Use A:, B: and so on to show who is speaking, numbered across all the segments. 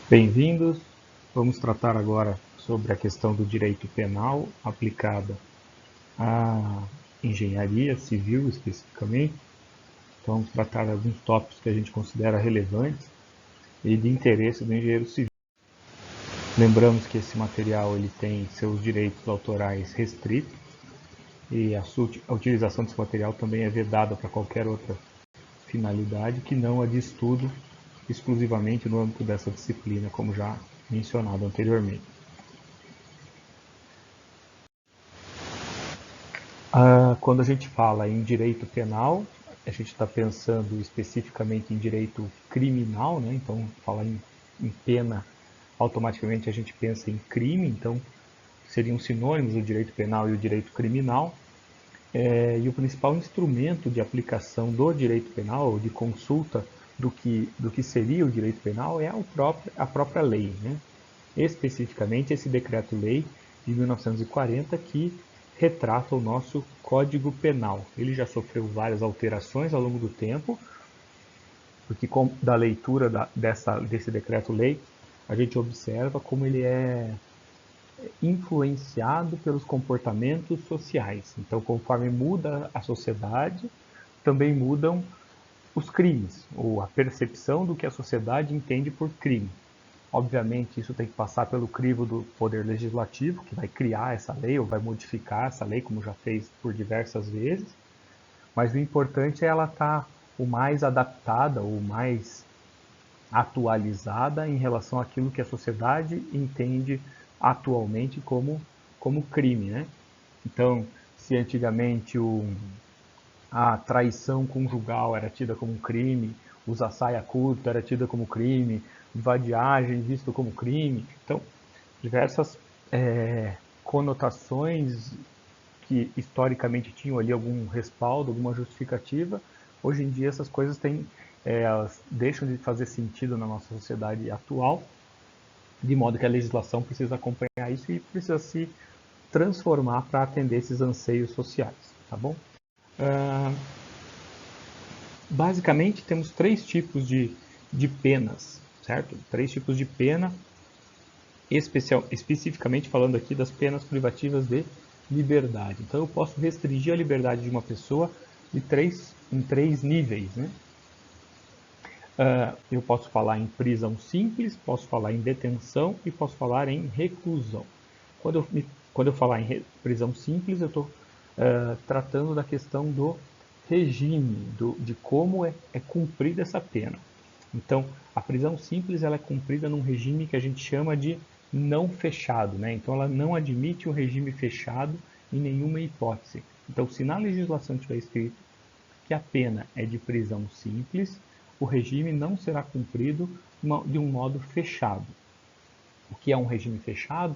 A: Bem-vindos. Vamos tratar agora sobre a questão do direito penal aplicada à engenharia civil especificamente. Então, vamos tratar de alguns tópicos que a gente considera relevantes e de interesse do engenheiro civil. Lembramos que esse material ele tem seus direitos autorais restritos e a utilização desse material também é vedada para qualquer outra finalidade que não a de estudo exclusivamente no âmbito dessa disciplina, como já mencionado anteriormente. Quando a gente fala em direito penal, a gente está pensando especificamente em direito criminal, né? Então, falar em pena, automaticamente a gente pensa em crime, então seriam sinônimos o direito penal e o direito criminal. E o principal instrumento de aplicação do direito penal, ou de consulta do que seria o direito penal, é a própria lei, né? Especificamente esse decreto-lei de 1940 que retrata o nosso Código Penal. Ele já sofreu várias alterações ao longo do tempo, porque da leitura desse decreto-lei, a gente observa como ele é influenciado pelos comportamentos sociais. Então, conforme muda a sociedade, também mudam os crimes, ou a percepção do que a sociedade entende por crime. Obviamente, isso tem que passar pelo crivo do Poder Legislativo, que vai criar essa lei ou vai modificar essa lei, como já fez por diversas vezes. Mas o importante é ela estar o mais adaptada, ou mais atualizada em relação àquilo que a sociedade entende atualmente como crime, né? Então, se antigamente a traição conjugal era tida como crime, usar saia curta era tida como crime, vadiagem visto como crime. Então, diversas conotações que historicamente tinham ali algum respaldo, alguma justificativa. Hoje em dia essas coisas elas deixam de fazer sentido na nossa sociedade atual, de modo que a legislação precisa acompanhar isso e precisa se transformar para atender esses anseios sociais, tá bom? Basicamente temos três tipos de penas, certo? Três tipos de pena, especificamente falando aqui das penas privativas de liberdade. Então eu posso restringir a liberdade de uma pessoa em três níveis, né? Eu posso falar em prisão simples, posso falar em detenção e posso falar em reclusão. Quando eu falar em prisão simples, eu estou tratando da questão do regime, de como é cumprida essa pena. Então, a prisão simples ela é cumprida num regime que a gente chama de não fechado, né? Então, ela não admite um regime fechado em nenhuma hipótese. Então, se na legislação tiver escrito que a pena é de prisão simples, o regime não será cumprido de um modo fechado. O que é um regime fechado?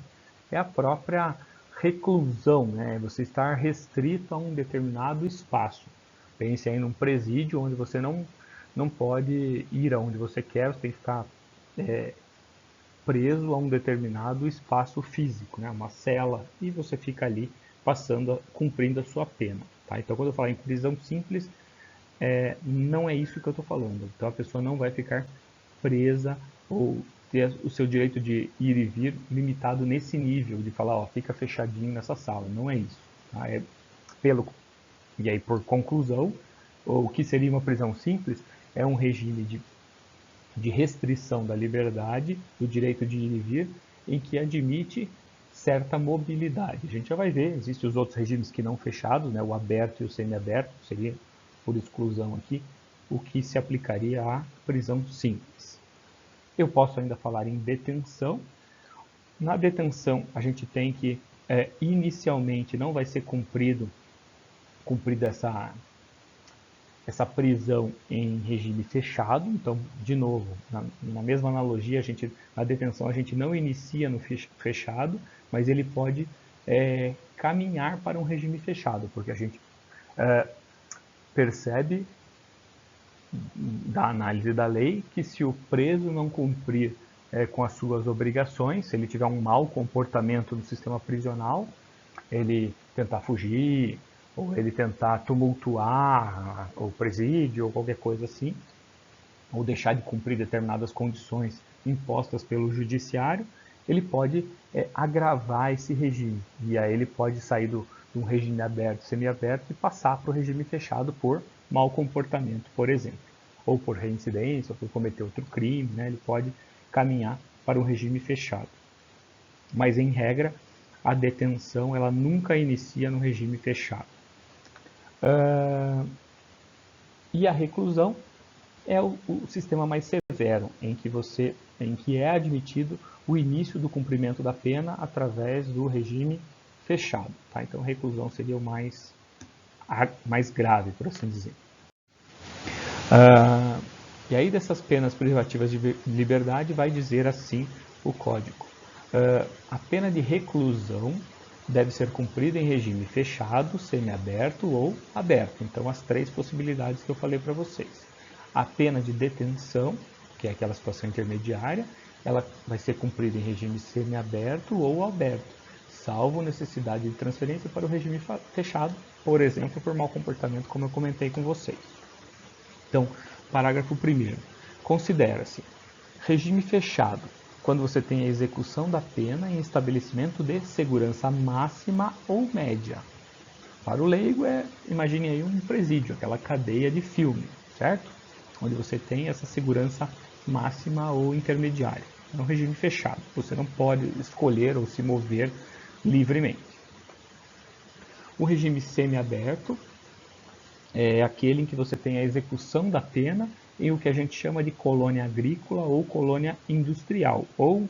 A: É a própria reclusão, né? Você estar restrito a um determinado espaço. Pense aí num presídio onde você não pode ir aonde você quer, você tem que ficar preso a um determinado espaço físico, né? Uma cela, e você fica ali cumprindo a sua pena. Tá? Então, quando eu falo em prisão simples, não é isso que eu estou falando. Então, a pessoa não vai ficar presa ou ter o seu direito de ir e vir limitado nesse nível, de falar, ó, fica fechadinho nessa sala. Não é isso. Tá? E aí, por conclusão, o que seria uma prisão simples é um regime de restrição da liberdade, do direito de ir e vir, em que admite certa mobilidade. A gente já vai ver, existem os outros regimes que não fechados, né, o aberto e o semiaberto, seria por exclusão aqui, o que se aplicaria à prisão simples. Eu posso ainda falar em detenção. Na detenção, a gente tem que, inicialmente, não vai ser cumprida essa prisão em regime fechado. Então, de novo, na mesma analogia, na detenção a gente não inicia no fechado, mas ele pode caminhar para um regime fechado, porque a gente percebe da análise da lei que se o preso não cumprir com as suas obrigações, se ele tiver um mau comportamento no sistema prisional, ele tentar fugir, ou ele tentar tumultuar o presídio, ou qualquer coisa assim, ou deixar de cumprir determinadas condições impostas pelo judiciário, ele pode agravar esse regime. E aí ele pode sair de um regime aberto, semiaberto, e passar para o regime fechado por mau comportamento, por exemplo. Ou por reincidência, ou por cometer outro crime, né? Ele pode caminhar para um regime fechado. Mas, em regra, a detenção ela nunca inicia no regime fechado. E a reclusão é o sistema mais severo, em que é admitido o início do cumprimento da pena através do regime fechado. Tá? Então, a reclusão seria o mais grave, por assim dizer. E aí, dessas penas privativas de liberdade, vai dizer assim o Código. A pena de reclusão deve ser cumprida em regime fechado, semiaberto ou aberto. Então, as 3 possibilidades que eu falei para vocês. A pena de detenção, que é aquela situação intermediária, ela vai ser cumprida em regime semiaberto ou aberto, salvo necessidade de transferência para o regime fechado, por exemplo, por mau comportamento, como eu comentei com vocês. Então, parágrafo 1º. Considera-se regime fechado quando você tem a execução da pena em estabelecimento de segurança máxima ou média. Para o leigo, imagine aí um presídio, aquela cadeia de filme, certo? Onde você tem essa segurança máxima ou intermediária. É um regime fechado, você não pode escolher ou se mover livremente. O regime semiaberto é aquele em que você tem a execução da pena em o que a gente chama de colônia agrícola ou colônia industrial, ou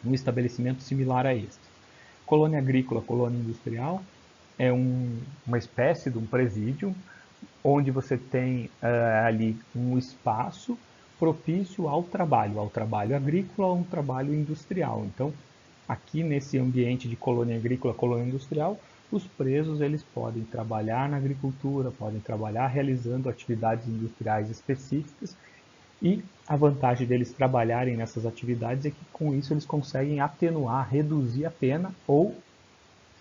A: um estabelecimento similar a este. Colônia agrícola, colônia industrial, é uma espécie de um presídio, onde você tem ali um espaço propício ao trabalho agrícola ou um trabalho industrial. Então, aqui nesse ambiente de colônia agrícola, colônia industrial, os presos eles podem trabalhar na agricultura, podem trabalhar realizando atividades industriais específicas, e a vantagem deles trabalharem nessas atividades é que com isso eles conseguem atenuar, reduzir a pena ou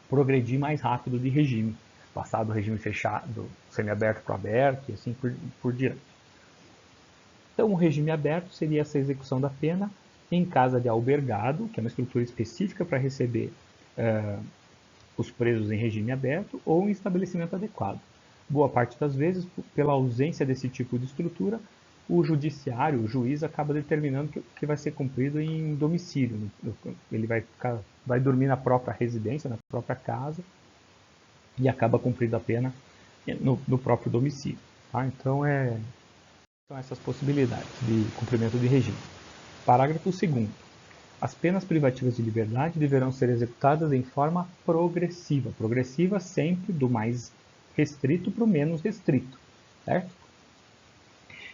A: progredir mais rápido de regime, passar do regime fechado, semiaberto para aberto e assim por diante. Então, o regime aberto seria essa execução da pena em casa de albergado, que é uma estrutura específica para receber os presos em regime aberto, ou em estabelecimento adequado. Boa parte das vezes, pela ausência desse tipo de estrutura, o judiciário, o juiz, acaba determinando que vai ser cumprido em domicílio. Ele vai dormir na própria residência, na própria casa, e acaba cumprindo a pena no próprio domicílio. Tá? Então, são essas possibilidades de cumprimento de regime. Parágrafo 2º. As penas privativas de liberdade deverão ser executadas em forma progressiva. Progressiva sempre do mais restrito para o menos restrito, certo?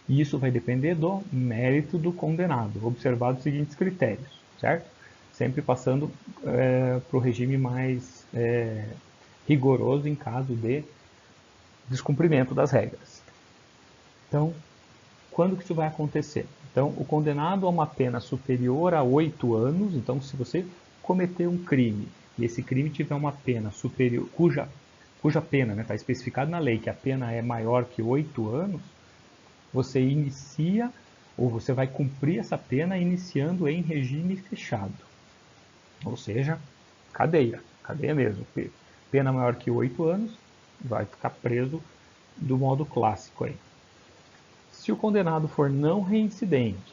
A: E isso vai depender do mérito do condenado, observado os seguintes critérios, certo? Sempre passando para o regime mais rigoroso em caso de descumprimento das regras. Então, quando que isso vai acontecer? Então, o condenado a uma pena superior a 8 anos, então se você cometer um crime e esse crime tiver uma pena superior, cuja pena está especificado na lei que a pena é maior que 8 anos, você inicia ou você vai cumprir essa pena iniciando em regime fechado. Ou seja, cadeia mesmo. Pena maior que 8 anos, vai ficar preso do modo clássico aí. Se o condenado for não reincidente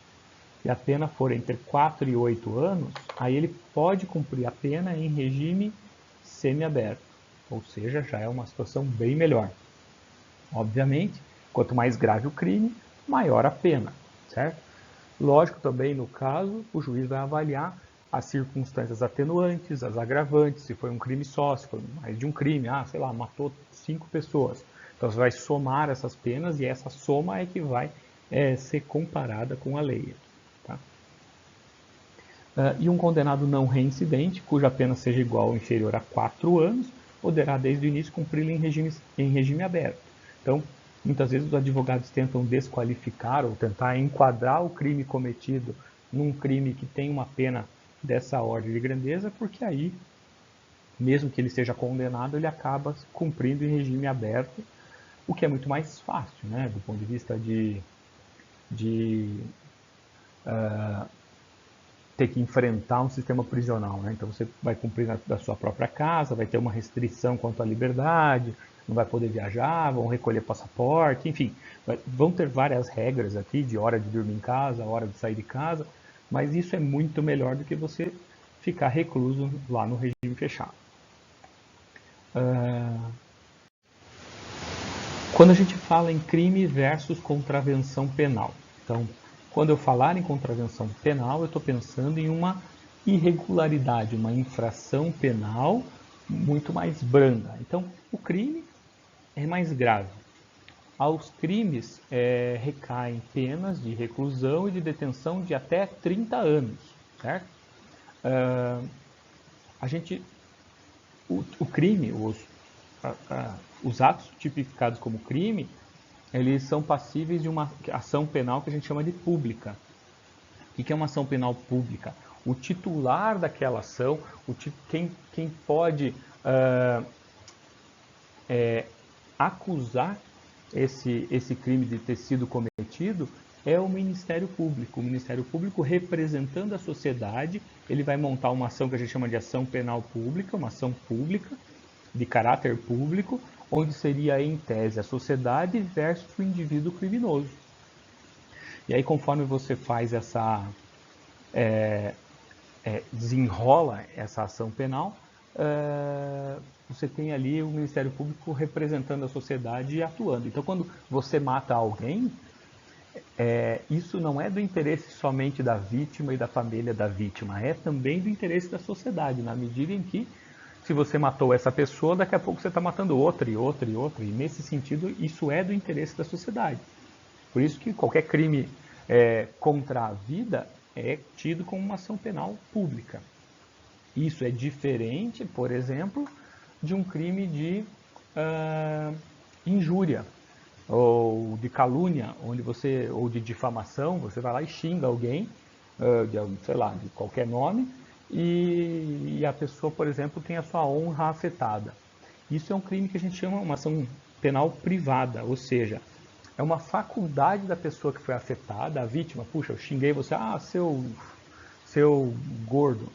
A: e a pena for entre 4 e 8 anos, aí ele pode cumprir a pena em regime semiaberto, ou seja, já é uma situação bem melhor. Obviamente, quanto mais grave o crime, maior a pena, certo? Lógico também, no caso, o juiz vai avaliar as circunstâncias atenuantes, as agravantes, se foi um crime só, se foi mais de um crime, sei lá, matou 5 pessoas. Então você vai somar essas penas e essa soma é que vai ser comparada com a lei. Tá? E um condenado não reincidente, cuja pena seja igual ou inferior a 4 anos, poderá desde o início cumpri-la em regime aberto. Então, muitas vezes os advogados tentam desqualificar ou tentar enquadrar o crime cometido num crime que tem uma pena dessa ordem de grandeza, porque aí, mesmo que ele seja condenado, ele acaba cumprindo em regime aberto, o que é muito mais fácil, né, do ponto de vista de de ter que enfrentar um sistema prisional, né? Então você vai cumprir da sua própria casa, vai ter uma restrição quanto à liberdade, não vai poder viajar, vão recolher passaporte, enfim, vão ter várias regras aqui de hora de dormir em casa, hora de sair de casa, mas isso é muito melhor do que você ficar recluso lá no regime fechado. Quando a gente fala em crime versus contravenção penal, então, quando eu falar em contravenção penal, eu estou pensando em uma irregularidade, uma infração penal muito mais branda. Então, o crime é mais grave. Aos crimes recaem penas de reclusão e de detenção de até 30 anos, certo? O crime, os atos tipificados como crime, eles são passíveis de uma ação penal que a gente chama de pública. O que é uma ação penal pública? O titular daquela ação, quem pode acusar esse crime de ter sido cometido é o Ministério Público. O Ministério Público, representando a sociedade, ele vai montar uma ação que a gente chama de ação penal pública, uma ação pública, de caráter público, onde seria, em tese, a sociedade versus o indivíduo criminoso. E aí, conforme você faz essa... desenrola essa ação penal, você tem ali o Ministério Público representando a sociedade e atuando. Então, quando você mata alguém, isso não é do interesse somente da vítima e da família da vítima, é também do interesse da sociedade, na medida em que, se você matou essa pessoa, daqui a pouco você está matando outra e outra e outra, e nesse sentido, isso é do interesse da sociedade. Por isso que qualquer crime contra a vida é tido como uma ação penal pública. Isso é diferente, por exemplo, de um crime de injúria ou de calúnia, ou de difamação, você vai lá e xinga alguém, de qualquer nome, e a pessoa, por exemplo, tem a sua honra afetada. Isso é um crime que a gente chama uma ação penal privada, ou seja, é uma faculdade da pessoa que foi afetada, a vítima, puxa, eu xinguei você, seu gordo,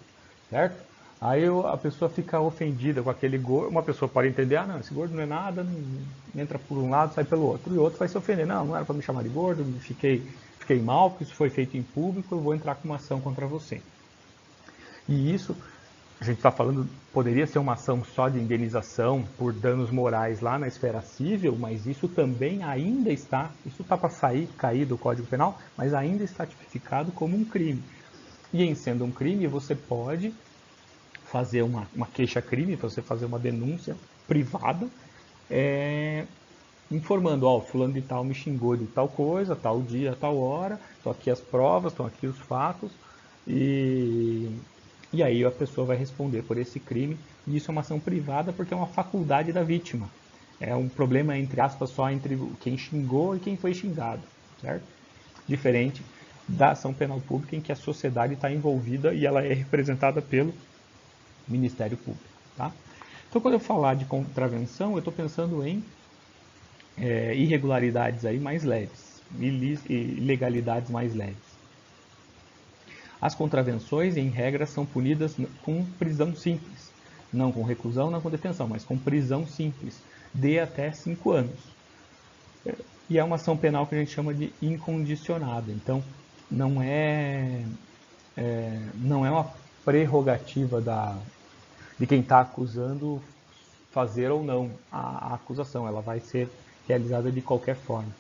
A: certo? Aí a pessoa fica ofendida com aquele gordo, uma pessoa pode entender, não, esse gordo não é nada, não entra por um lado, sai pelo outro, e o outro vai se ofender, não era para me chamar de gordo, fiquei mal, porque isso foi feito em público, eu vou entrar com uma ação contra você. E isso, a gente está falando, poderia ser uma ação só de indenização por danos morais lá na esfera civil, mas isso também ainda está, isso está para cair do Código Penal, mas ainda está tipificado como um crime. E em sendo um crime, você pode fazer uma queixa-crime, você fazer uma denúncia privada, informando, fulano de tal me xingou de tal coisa, tal dia, tal hora, estão aqui as provas, estão aqui os fatos, e aí a pessoa vai responder por esse crime, e isso é uma ação privada porque é uma faculdade da vítima. É um problema, entre aspas, só entre quem xingou e quem foi xingado, certo? Diferente da ação penal pública em que a sociedade está envolvida e ela é representada pelo Ministério Público, tá? Então, quando eu falar de contravenção, eu estou pensando em irregularidades aí mais leves, ilegalidades mais leves. As contravenções, em regra, são punidas com prisão simples. Não com reclusão, não com detenção, mas com prisão simples, de até 5 anos. E é uma ação penal que a gente chama de incondicionada. Então, não é uma prerrogativa de quem está acusando fazer ou não a acusação. Ela vai ser realizada de qualquer forma.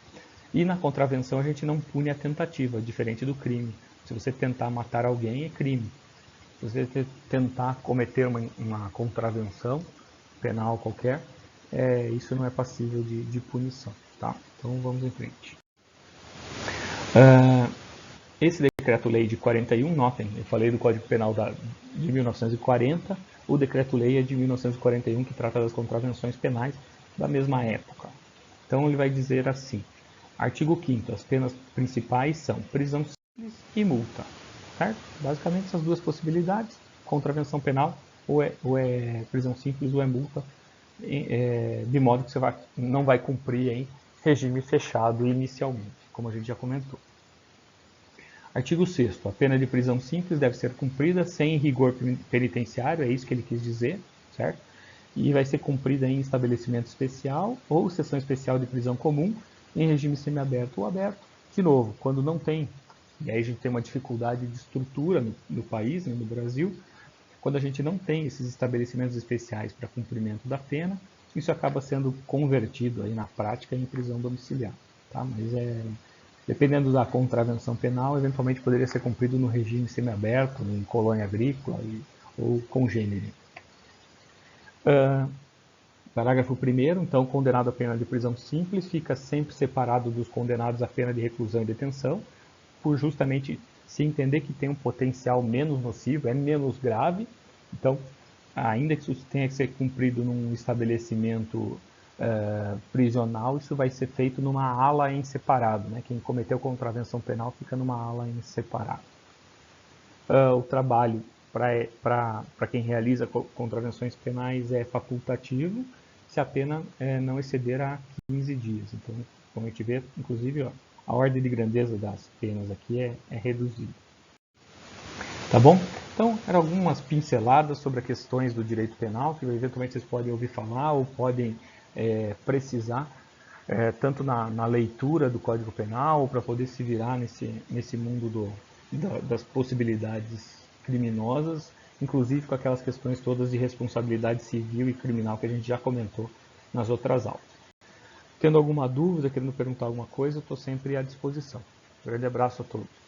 A: E na contravenção a gente não pune a tentativa, diferente do crime. Se você tentar matar alguém, é crime. Se você tentar cometer uma contravenção penal qualquer, isso não é passível de punição. Tá? Então vamos em frente. Esse decreto-lei de 41, notem, eu falei do Código Penal de 1940, o decreto-lei é de 1941, que trata das contravenções penais da mesma época. Então ele vai dizer assim, artigo 5º, as penas principais são prisão simples e multa, certo? Basicamente essas duas possibilidades, contravenção penal, ou é prisão simples ou é multa, de modo que você não vai cumprir em regime fechado inicialmente, como a gente já comentou. Artigo 6º. A pena de prisão simples deve ser cumprida sem rigor penitenciário, é isso que ele quis dizer, certo? E vai ser cumprida em estabelecimento especial ou sessão especial de prisão comum, em regime semiaberto ou aberto. De novo, quando não tem, e aí a gente tem uma dificuldade de estrutura no país, no Brasil, quando a gente não tem esses estabelecimentos especiais para cumprimento da pena, isso acaba sendo convertido aí na prática em prisão domiciliar. Tá? Mas dependendo da contravenção penal, eventualmente poderia ser cumprido no regime semiaberto, em colônia agrícola ou congênere. Parágrafo 1º, então, condenado à pena de prisão simples fica sempre separado dos condenados à pena de reclusão e detenção, por justamente se entender que tem um potencial menos nocivo, é menos grave. Então, ainda que isso tenha que ser cumprido num estabelecimento prisional, isso vai ser feito numa ala em separado. Né? Quem cometeu contravenção penal fica numa ala em separado. O trabalho para quem realiza contravenções penais é facultativo, se a pena não exceder a 15 dias. Então, como a gente vê, inclusive, ó, a ordem de grandeza das penas aqui é reduzida. Tá bom? Então, eram algumas pinceladas sobre as questões do direito penal, que eventualmente vocês podem ouvir falar ou podem precisar, tanto na leitura do Código Penal, ou para poder se virar nesse mundo das possibilidades criminosas, inclusive com aquelas questões todas de responsabilidade civil e criminal que a gente já comentou nas outras aulas. Tendo alguma dúvida, querendo perguntar alguma coisa, eu estou sempre à disposição. Um grande abraço a todos.